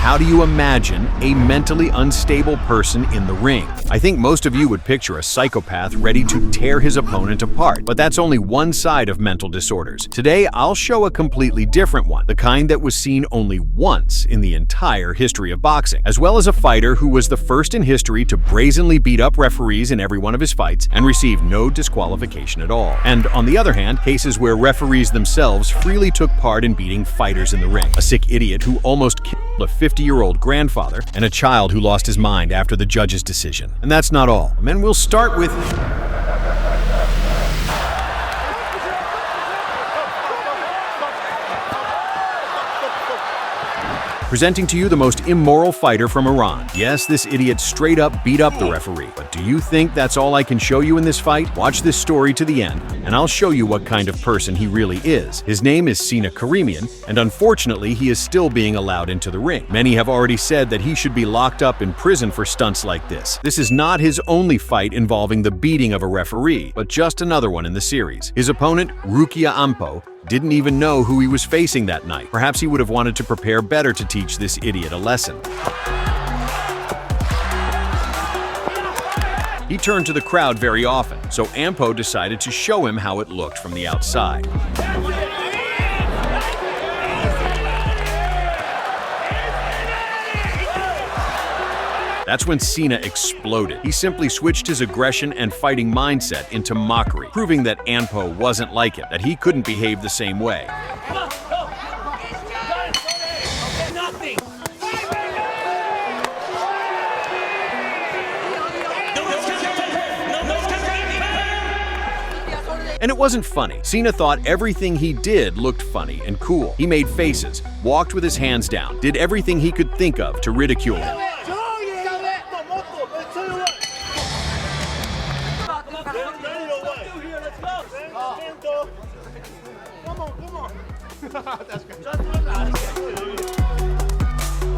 How do you imagine a mentally unstable person in the ring? I think most of you would picture a psychopath ready to tear his opponent apart, but that's only one side of mental disorders. Today, I'll show a completely different one, the kind that was seen only once in the entire history of boxing, as well as a fighter who was the first in history to brazenly beat up referees in every one of his fights and receive no disqualification at all. And on the other hand, cases where referees themselves freely took part in beating fighters in the ring. A sick idiot who almost killed a 50-year-old grandfather, and a child who lost his mind after the judge's decision. And that's not all. And we'll start with... Presenting to you the most immoral fighter from Iran. Yes, this idiot straight up beat up the referee. But do you think that's all I can show you in this fight? Watch this story to the end, and I'll show you what kind of person he really is. His name is Cena Karemian, and unfortunately, he is still being allowed into the ring. Many have already said that he should be locked up in prison for stunts like this. This is not his only fight involving the beating of a referee, but just another one in the series. His opponent, Ampo, didn't even know who he was facing that night. Perhaps he would have wanted to prepare better to teach this idiot a lesson. He turned to the crowd very often, so Ampo decided to show him how it looked from the outside. That's when Cena exploded. He simply switched his aggression and fighting mindset into mockery, proving that Ampo wasn't like him, that he couldn't behave the same way. And it wasn't funny. Cena thought everything he did looked funny and cool. He made faces, walked with his hands down, did everything he could think of to ridicule him. That's good.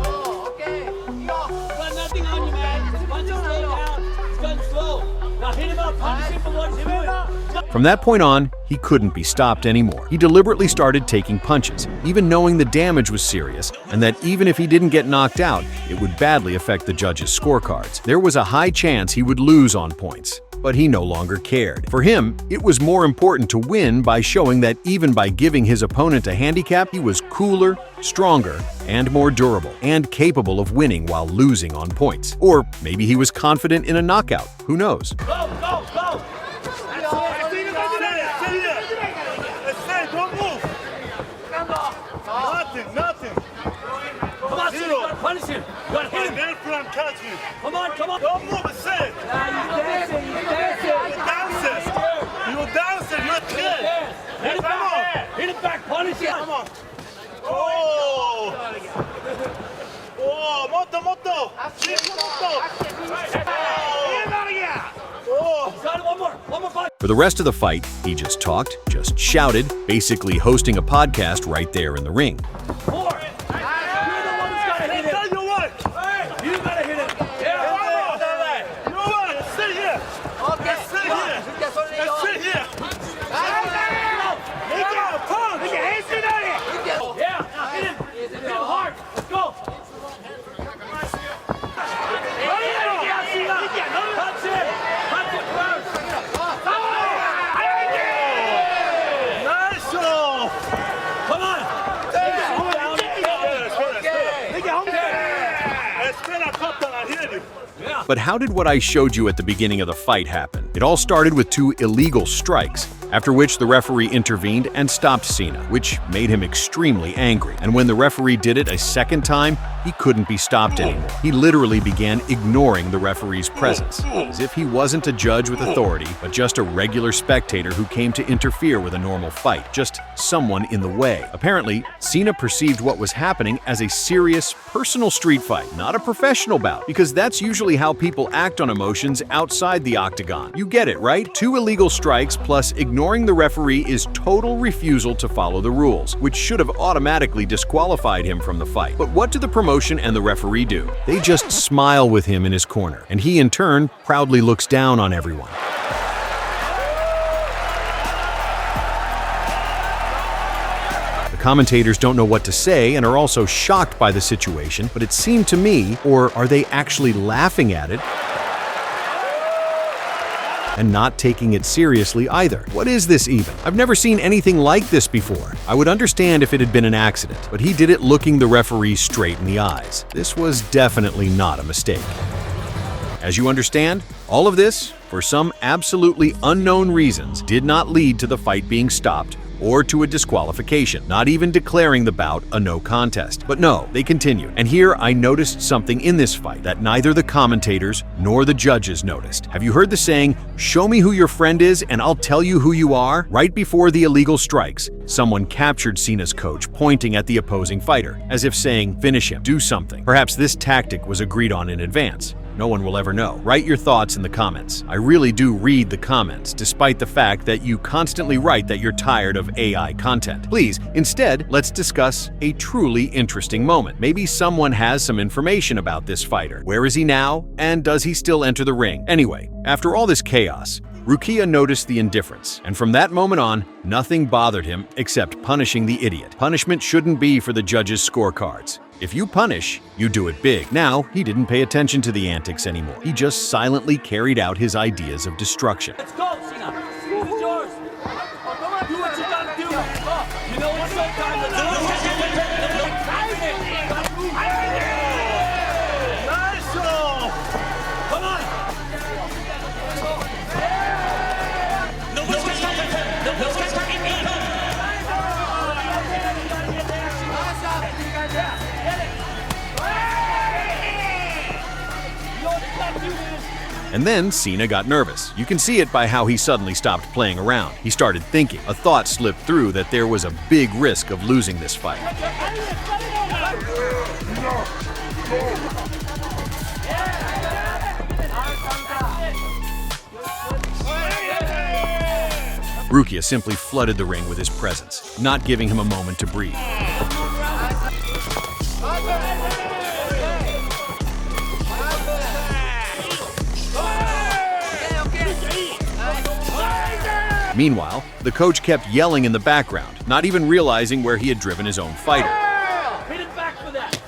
Oh, okay. Got nothing on you, man. Punch him slow down. It's going slow. Now hit him up. Punch him for what he's doing. From that point on, he couldn't be stopped anymore. He deliberately started taking punches, even knowing the damage was serious, and that even if he didn't get knocked out, it would badly affect the judges' scorecards. There was a high chance he would lose on points. But he no longer cared. For him, it was more important to win by showing that even by giving his opponent a handicap, he was cooler, stronger, and more durable, and capable of winning while losing on points. Or maybe he was confident in a knockout. Who knows? Go, go, go! Nothing. Come on, Cena, you gotta punish him. You gotta hit him. Come on, come on. Don't move, it's it. You're dancing, not good. Hit it back. Hit it back, punish him. Come on. Oh, motto. One more fight. For the rest of the fight, he just talked, just shouted, basically hosting a podcast right there in the ring. More. You're the one who's gotta hit him. You gotta hit him. Yeah. You know what? Sit here. Sit here. Yeah, now hit him. Hit him hard. Let's go. Punch him. Punch him first. Nice. Come on. But how did what I showed you at the beginning of the fight happen? It all started with 2 illegal strikes, after which the referee intervened and stopped Cena, which made him extremely angry. And when the referee did it a second time, he couldn't be stopped anymore. He literally began ignoring the referee's presence, as if he wasn't a judge with authority, but just a regular spectator who came to interfere with a normal fight, just someone in the way. Apparently, Cena perceived what was happening as a serious, personal street fight, not a professional bout, because that's usually how people act on emotions outside the octagon. You get it, right? 2 illegal strikes plus ignoring the referee is total refusal to follow the rules, which should have automatically disqualified him from the fight. But what do the promotion and the referee do? They just smile with him in his corner, and he in turn proudly looks down on everyone. The commentators don't know what to say and are also shocked by the situation, but it seemed to me, or are they actually laughing at it and not taking it seriously either? What is this even? I've never seen anything like this before. I would understand if it had been an accident, but he did it looking the referee straight in the eyes. This was definitely not a mistake. As you understand, all of this, for some absolutely unknown reasons, did not lead to the fight being stopped or to a disqualification, not even declaring the bout a no contest. But no, they continued. And here I noticed something in this fight that neither the commentators nor the judges noticed. Have you heard the saying, "Show me who your friend is and I'll tell you who you are"? Right before the illegal strikes, someone captured Cena's coach pointing at the opposing fighter, as if saying, "Finish him, do something." Perhaps this tactic was agreed on in advance. No one will ever know. Write your thoughts in the comments. I really do read the comments, despite the fact that you constantly write that you're tired of AI content. Please, instead, let's discuss a truly interesting moment. Maybe someone has some information about this fighter. Where is he now? And does he still enter the ring? Anyway, after all this chaos, Rukia noticed the indifference, and from that moment on, nothing bothered him except punishing the idiot. Punishment shouldn't be for the judges' scorecards. If you punish, you do it big. Now, he didn't pay attention to the antics anymore. He just silently carried out his ideas of destruction. Let's go, Cena. This is yours. Do what you gotta do. You know it's showtime. Let's go. Nice show. Come on. And then Cena got nervous. You can see it by how he suddenly stopped playing around. He started thinking. A thought slipped through that there was a big risk of losing this fight. Rukia simply flooded the ring with his presence, not giving him a moment to breathe. Meanwhile, the coach kept yelling in the background, not even realizing where he had driven his own fighter. Hit him back for that.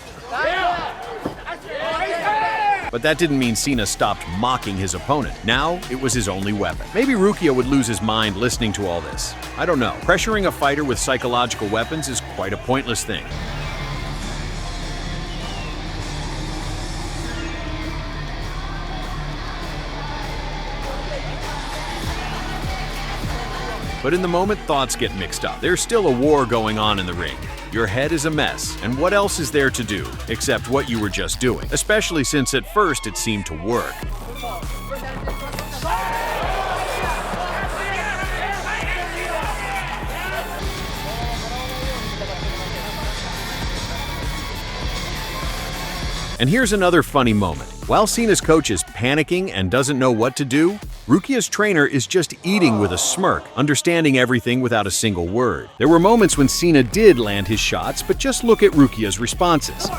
But that didn't mean Cena stopped mocking his opponent. Now, it was his only weapon. Maybe Rukia would lose his mind listening to all this. I don't know. Pressuring a fighter with psychological weapons is quite a pointless thing. But in the moment, thoughts get mixed up. There's still a war going on in the ring. Your head is a mess, and what else is there to do except what you were just doing? Especially since at first it seemed to work. And here's another funny moment. While Cena's coach is panicking and doesn't know what to do, Rukia's trainer is just eating with a smirk, understanding everything without a single word. There were moments when Cena did land his shots, but just look at Rukia's responses.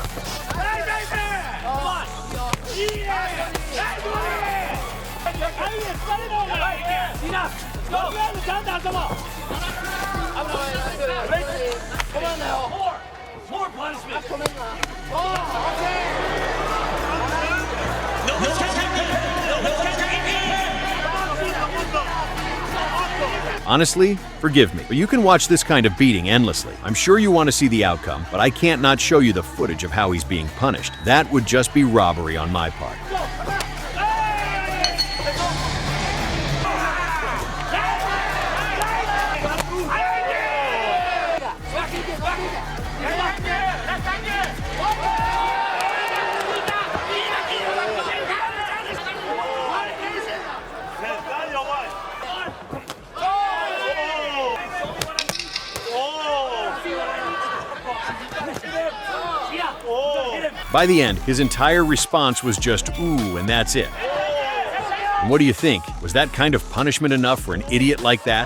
More punishment. Honestly, forgive me, but you can watch this kind of beating endlessly. I'm sure you want to see the outcome, but I can't not show you the footage of how he's being punished. That would just be robbery on my part. By the end, his entire response was just ooh, and that's it. And what do you think? Was that kind of punishment enough for an idiot like that?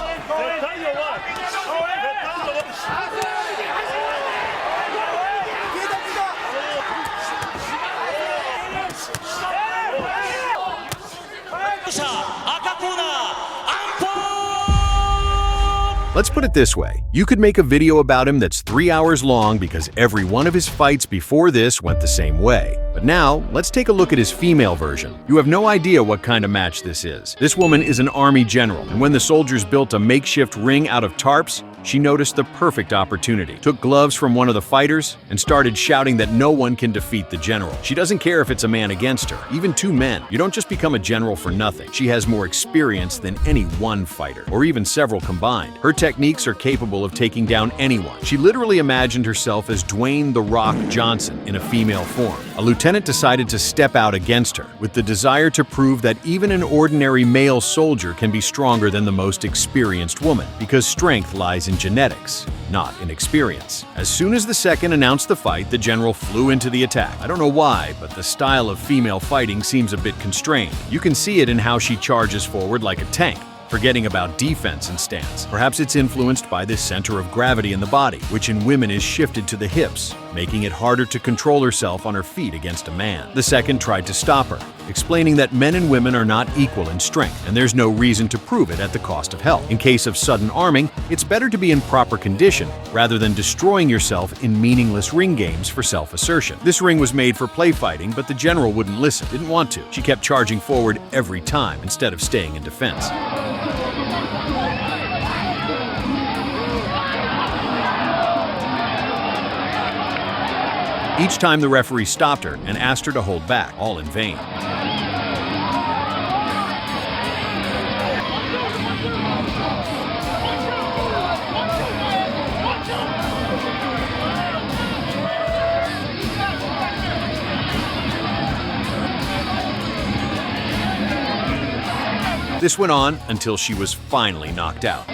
Let's put it this way. You could make a video about him that's 3 hours long because every one of his fights before this went the same way. But now, let's take a look at his female version. You have no idea what kind of match this is. This woman is an army general, and when the soldiers built a makeshift ring out of tarps, she noticed the perfect opportunity, took gloves from one of the fighters, and started shouting that no one can defeat the general. She doesn't care if it's a man against her, even two men. You don't just become a general for nothing. She has more experience than any one fighter, or even several combined. Her techniques are capable of taking down anyone. She literally imagined herself as Dwayne "The Rock" Johnson in a female form. A lieutenant decided to step out against her, with the desire to prove that even an ordinary male soldier can be stronger than the most experienced woman, because strength lies in genetics, not in experience. As soon as the second announced the fight, the general flew into the attack. I don't know why, but the style of female fighting seems a bit constrained. You can see it in how she charges forward like a tank, forgetting about defense and stance. Perhaps it's influenced by this center of gravity in the body, which in women is shifted to the hips, making it harder to control herself on her feet against a man. The second tried to stop her, explaining that men and women are not equal in strength, and there's no reason to prove it at the cost of health. In case of sudden arming, it's better to be in proper condition rather than destroying yourself in meaningless ring games for self-assertion. This ring was made for play fighting, but the general wouldn't listen, didn't want to. She kept charging forward every time instead of staying in defense. Each time the referee stopped her and asked her to hold back, all in vain. This went on until she was finally knocked out.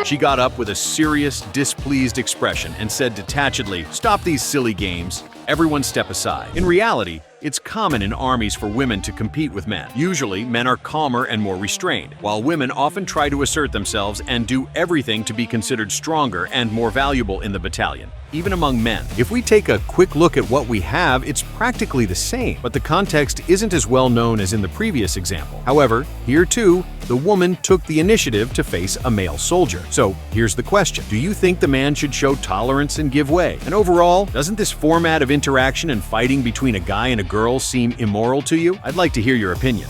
She got up with a serious, displeased expression and said detachedly, "Stop these silly games. Everyone step aside." In reality, it's common in armies for women to compete with men. Usually, men are calmer and more restrained, while women often try to assert themselves and do everything to be considered stronger and more valuable in the battalion, even among men. If we take a quick look at what we have, it's practically the same, but the context isn't as well known as in the previous example. However, here too, the woman took the initiative to face a male soldier. So here's the question. Do you think the man should show tolerance and give way? And overall, doesn't this format of interaction and fighting between a guy and a girl seem immoral to you? I'd like to hear your opinion.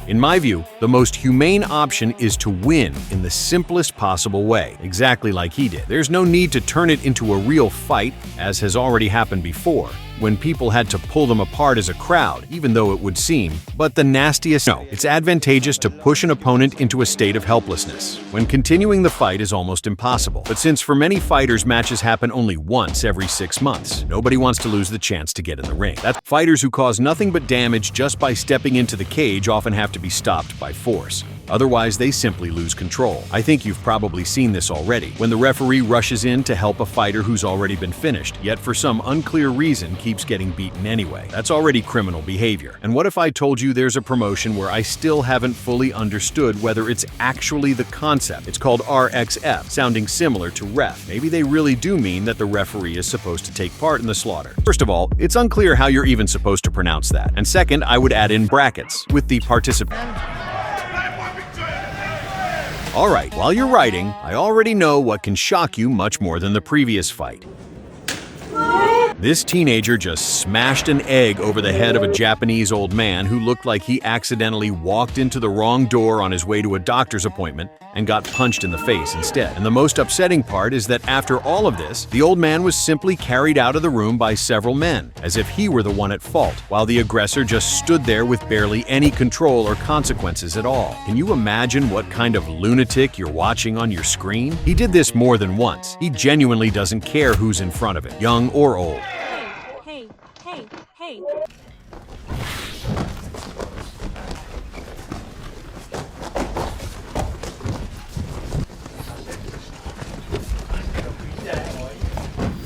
In my view, the most humane option is to win in the simplest possible way, exactly like he did. There's no need to turn it into a real fight, as has already happened before, when people had to pull them apart as a crowd, even though it would seem. But the nastiest, no, it's advantageous to push an opponent into a state of helplessness, when continuing the fight is almost impossible. But since for many fighters matches happen only once every 6 months, nobody wants to lose the chance to get in the ring. That's fighters who cause nothing but damage just by stepping into the cage often have to be stopped by force. Otherwise, they simply lose control. I think you've probably seen this already, when the referee rushes in to help a fighter who's already been finished, yet for some unclear reason keeps getting beaten anyway. That's already criminal behavior. And what if I told you there's a promotion where I still haven't fully understood whether it's actually the concept? It's called RXF, sounding similar to ref. Maybe they really do mean that the referee is supposed to take part in the slaughter. First of all, it's unclear how you're even supposed to pronounce that. And second, I would add in brackets with the participant. Alright, while you're writing, I already know what can shock you much more than the previous fight. This teenager just smashed an egg over the head of a Japanese old man who looked like he accidentally walked into the wrong door on his way to a doctor's appointment and got punched in the face instead. And the most upsetting part is that after all of this, the old man was simply carried out of the room by several men, as if he were the one at fault, while the aggressor just stood there with barely any control or consequences at all. Can you imagine what kind of lunatic you're watching on your screen? He did this more than once. He genuinely doesn't care who's in front of him, young or old. Hey.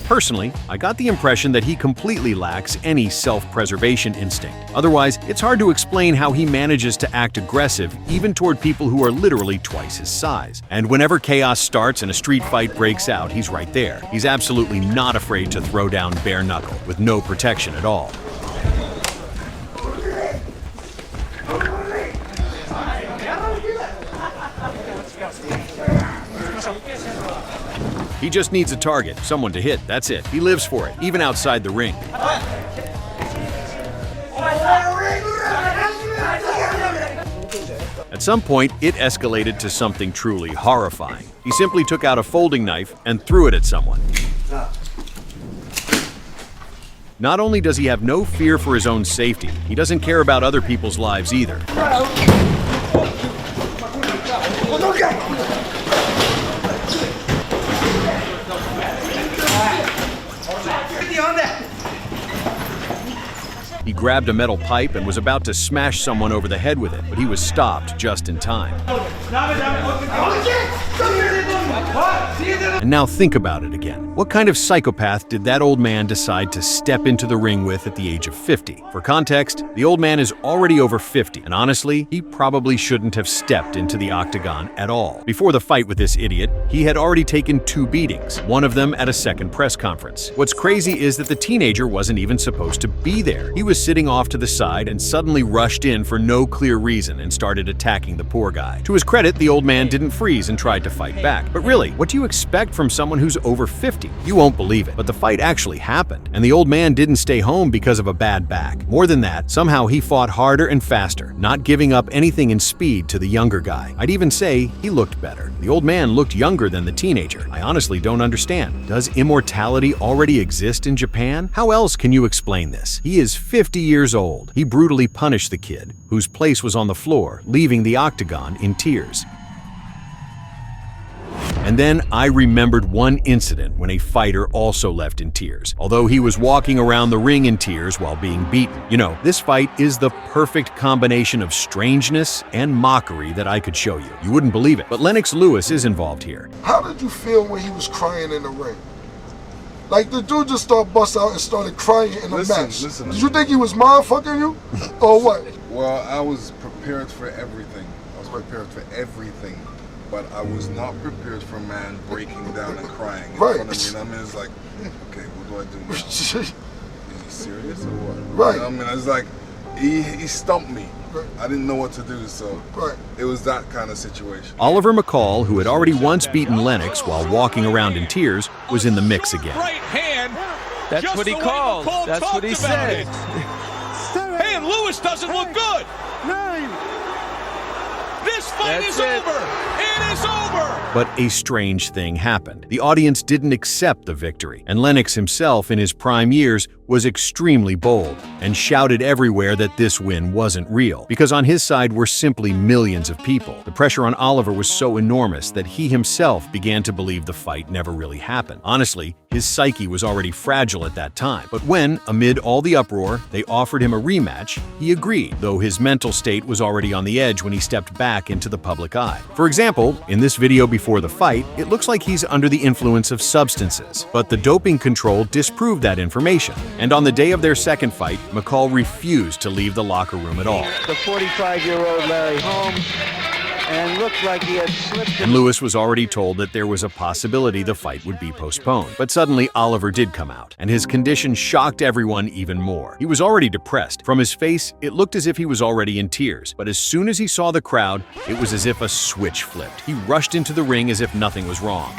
Personally, I got the impression that he completely lacks any self-preservation instinct. Otherwise, it's hard to explain how he manages to act aggressive even toward people who are literally twice his size. And whenever chaos starts and a street fight breaks out, he's right there. He's absolutely not afraid to throw down bare knuckle with no protection at all. He just needs a target, someone to hit, that's it. He lives for it, even outside the ring. At some point, it escalated to something truly horrifying. He simply took out a folding knife and threw it at someone. Not only does he have no fear for his own safety, he doesn't care about other people's lives either. He grabbed a metal pipe and was about to smash someone over the head with it, but he was stopped just in time. And now think about it again. What kind of psychopath did that old man decide to step into the ring with at the age of 50? For context, the old man is already over 50, and honestly, he probably shouldn't have stepped into the octagon at all. Before the fight with this idiot, he had already taken 2 beatings, one of them at a second press conference. What's crazy is that the teenager wasn't even supposed to be there. He was sitting off to the side and suddenly rushed in for no clear reason and started attacking the poor guy. To his credit, the old man didn't freeze and tried to fight back. But really, what do you expect from someone who's over 50? You won't believe it, but the fight actually happened, and the old man didn't stay home because of a bad back. More than that, somehow he fought harder and faster, not giving up anything in speed to the younger guy. I'd even say he looked better. The old man looked younger than the teenager. I honestly don't understand. Does immortality already exist in Japan? How else can you explain this? He is 50 years old. He brutally punished the kid, whose place was on the floor, leaving the octagon in tears. And then I remembered one incident when a fighter also left in tears, although he was walking around the ring in tears while being beaten. You know, this fight is the perfect combination of strangeness and mockery that I could show you. You wouldn't believe it, but Lennox Lewis is involved here. How did you feel when he was crying in the ring? Like, the dude just started bust out and started crying in the match. Did you think he was mind-fucking you? Or what? Well, I was prepared for everything. But I was not prepared for a man breaking down and crying in front of me. I mean, it's like, okay, what do I do now? Is he serious or what? Right. You know, I mean, it's like, he stumped me. I didn't know what to do, so it was that kind of situation. Oliver McCall, who had already once beaten Lennox while walking around in tears, was in the mix again. Right hand. That's what he called. That's what he said. Hey, and Lewis doesn't look good. This fight is over. It is over. But a strange thing happened. The audience didn't accept the victory, and Lennox himself, in his prime years, was extremely bold and shouted everywhere that this win wasn't real, because on his side were simply millions of people. The pressure on Oliver was so enormous that he himself began to believe the fight never really happened. Honestly, his psyche was already fragile at that time. But when, amid all the uproar, they offered him a rematch, he agreed, though his mental state was already on the edge when he stepped back into the public eye. For example, in this video before the fight, it looks like he's under the influence of substances, but the doping control disproved that information. And on the day of their second fight, McCall refused to leave the locker room at all. The 45-year-old Larry Holmes, and looked like he had slipped. And Lewis was already told that there was a possibility the fight would be postponed. But suddenly, Oliver did come out, and his condition shocked everyone even more. He was already depressed. From his face, it looked as if he was already in tears. But as soon as he saw the crowd, it was as if a switch flipped. He rushed into the ring as if nothing was wrong.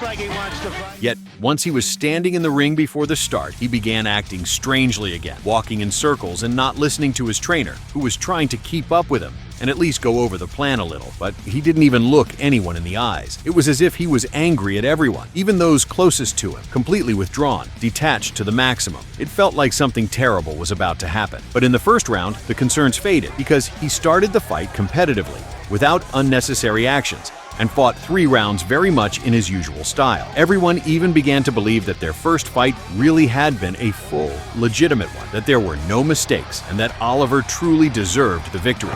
Like he wants to fight. Yet, once he was standing in the ring before the start, he began acting strangely again, walking in circles and not listening to his trainer, who was trying to keep up with him and at least go over the plan a little. But he didn't even look anyone in the eyes. It was as if he was angry at everyone, even those closest to him, completely withdrawn, detached to the maximum. It felt like something terrible was about to happen. But in the first round, the concerns faded because he started the fight competitively, without unnecessary actions, and fought 3 rounds very much in his usual style. Everyone even began to believe that their first fight really had been a full, legitimate one, that there were no mistakes, and that Oliver truly deserved the victory.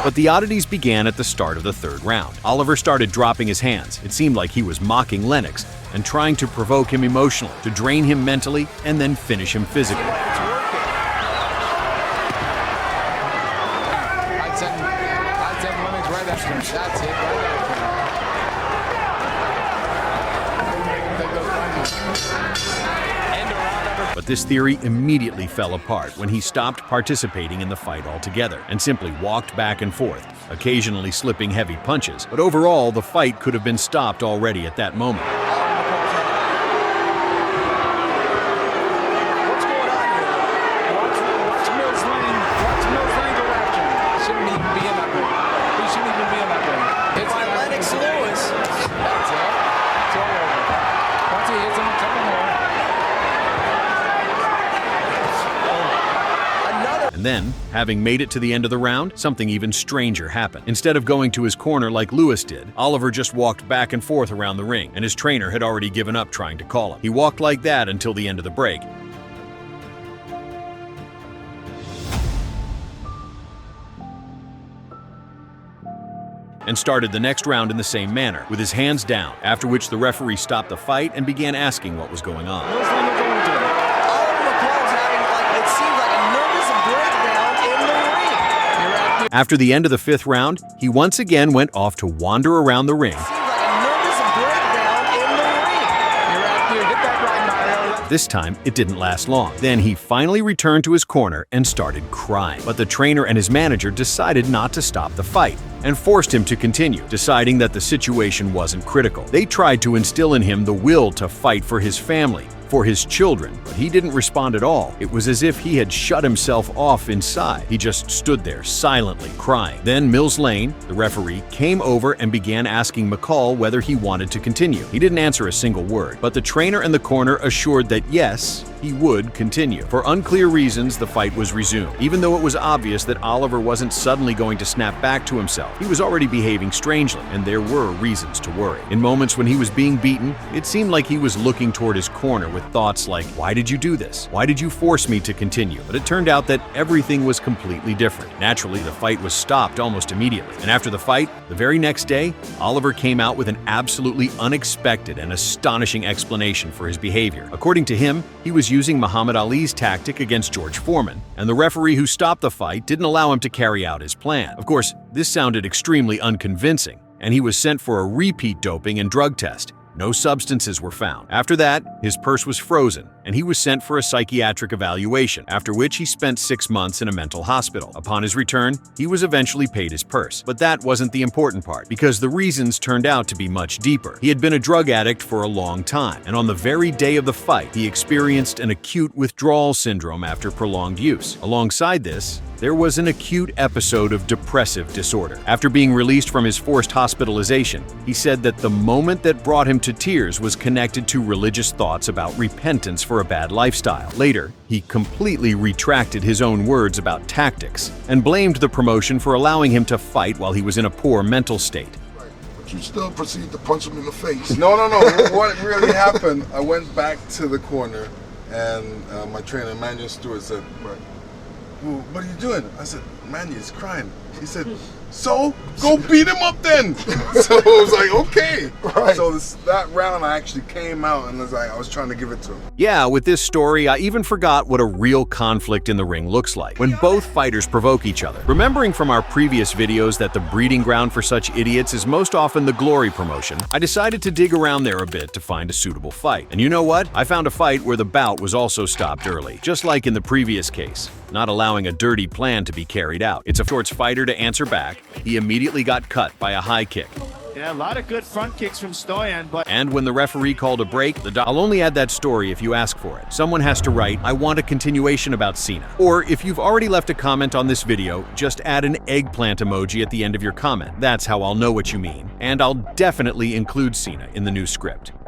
But the oddities began at the start of the third round. Oliver started dropping his hands. It seemed like he was mocking Lennox and trying to provoke him emotionally, to drain him mentally, and then finish him physically. I'd send Lennox right after him. That's it, right after him. But this theory immediately fell apart when he stopped participating in the fight altogether and simply walked back and forth, occasionally slipping heavy punches. But overall, the fight could have been stopped already at that moment. And then, having made it to the end of the round, something even stranger happened. Instead of going to his corner like Lewis did, Oliver just walked back and forth around the ring, and his trainer had already given up trying to call him. He walked like that until the end of the break. And started the next round in the same manner, with his hands down, after which the referee stopped the fight and began asking what was going on. After the end of the fifth round, he once again went off to wander around the ring. This time, it didn't last long. Then he finally returned to his corner and started crying. But the trainer and his manager decided not to stop the fight and forced him to continue, deciding that the situation wasn't critical. They tried to instill in him the will to fight for his family, for his children, but he didn't respond at all. It was as if he had shut himself off inside. He just stood there, silently crying. Then Mills Lane, the referee, came over and began asking McCall whether he wanted to continue. He didn't answer a single word, but the trainer in the corner assured that yes, he would continue. For unclear reasons, the fight was resumed. Even though it was obvious that Oliver wasn't suddenly going to snap back to himself, he was already behaving strangely, and there were reasons to worry. In moments when he was being beaten, it seemed like he was looking toward his corner with thoughts like, why did you do this? Why did you force me to continue? But it turned out that everything was completely different. Naturally, the fight was stopped almost immediately. And after the fight, the very next day, Oliver came out with an absolutely unexpected and astonishing explanation for his behavior. According to him, he was using Muhammad Ali's tactic against George Foreman, and the referee who stopped the fight didn't allow him to carry out his plan. Of course, this sounded extremely unconvincing, and he was sent for a repeat doping and drug test. No substances were found. After that, his purse was frozen, and he was sent for a psychiatric evaluation, after which he spent 6 months in a mental hospital. Upon his return, he was eventually paid his purse. But that wasn't the important part, because the reasons turned out to be much deeper. He had been a drug addict for a long time, and on the very day of the fight, he experienced an acute withdrawal syndrome after prolonged use. Alongside this, there was an acute episode of depressive disorder. After being released from his forced hospitalization, he said that the moment that brought him to tears was connected to religious thoughts about repentance for a bad lifestyle. Later, he completely retracted his own words about tactics and blamed the promotion for allowing him to fight while he was in a poor mental state. But you still proceed to punch him in the face. No. What really happened, I went back to the corner and my trainer, Manuel Stewart, said, well, what are you doing? I said, man, he's crying. He said, so go beat him up then. So I was like, okay. Right. So that round I actually came out and I was trying to give it to him. Yeah, with this story, I even forgot what a real conflict in the ring looks like, when both fighters provoke each other. Remembering from our previous videos that the breeding ground for such idiots is most often the Glory promotion, I decided to dig around there a bit to find a suitable fight. And you know what? I found a fight where the bout was also stopped early, just like in the previous case, not allowing a dirty plan to be carried out. It's a shorts fighter to answer back. He immediately got cut by a high kick. Yeah, a lot of good front kicks from Stoyan, but... And when the referee called a break, I'll only add that story if you ask for it. Someone has to write, I want a continuation about Cena. Or if you've already left a comment on this video, just add an eggplant emoji at the end of your comment. That's how I'll know what you mean. And I'll definitely include Cena in the new script.